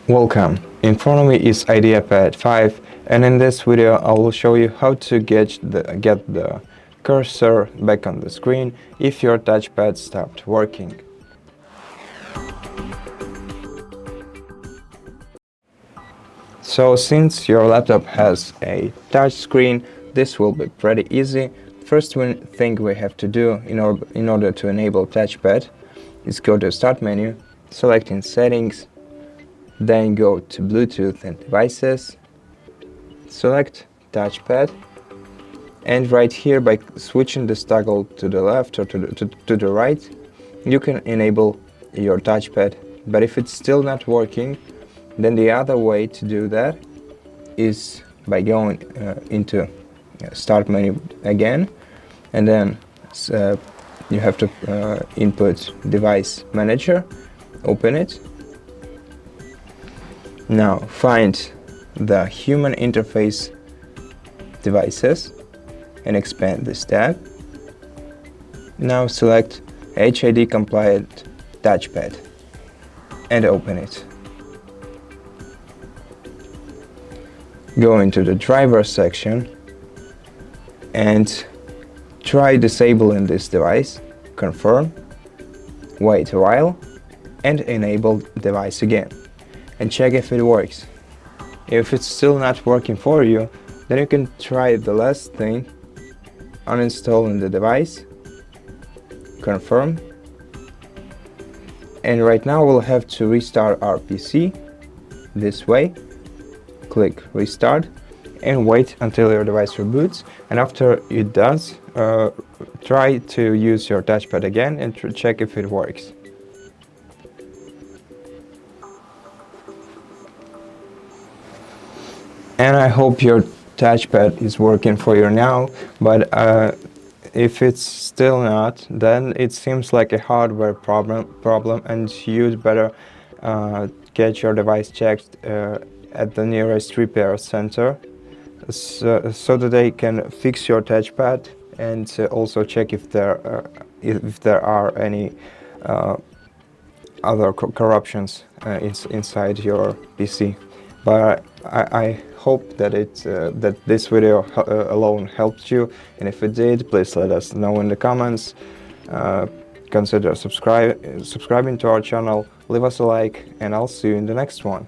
Welcome, in front of me is IdeaPad 5, and in this video I will show you how to get the cursor back on the screen if your touchpad stopped working. So since your laptop has a touch screen, this will be pretty easy. First thing we have to do in order to enable touchpad is go to Start menu, select in Settings, then go to Bluetooth and Devices, select Touchpad, and right here by switching this toggle to the left or to the right, you can enable your touchpad. But if it's still not working, then the other way to do that is by going into Start menu again, and then you have to input Device Manager, open it. Now find the Human Interface Devices and expand this tab. Now select HID compliant touchpad and open it. Go into the driver section and try disabling this device, confirm, wait a while, and enable device again, and check if it works. If it's still not working for you, then you can try the last thing, uninstalling the device, confirm, and right now we'll have to restart our PC this way. Click restart and wait until your device reboots, and after it does, try to use your touchpad again and check if it works. And I hope your touchpad is working for you now, but if it's still not, then it seems like a hardware problem, and you'd better get your device checked at the nearest repair center so that they can fix your touchpad and also check if there are any other corruptions inside your PC. But I hope that that this video alone helped you, and if it did, please let us know in the comments. Consider subscribing to our channel, leave us a like, and I'll see you in the next one.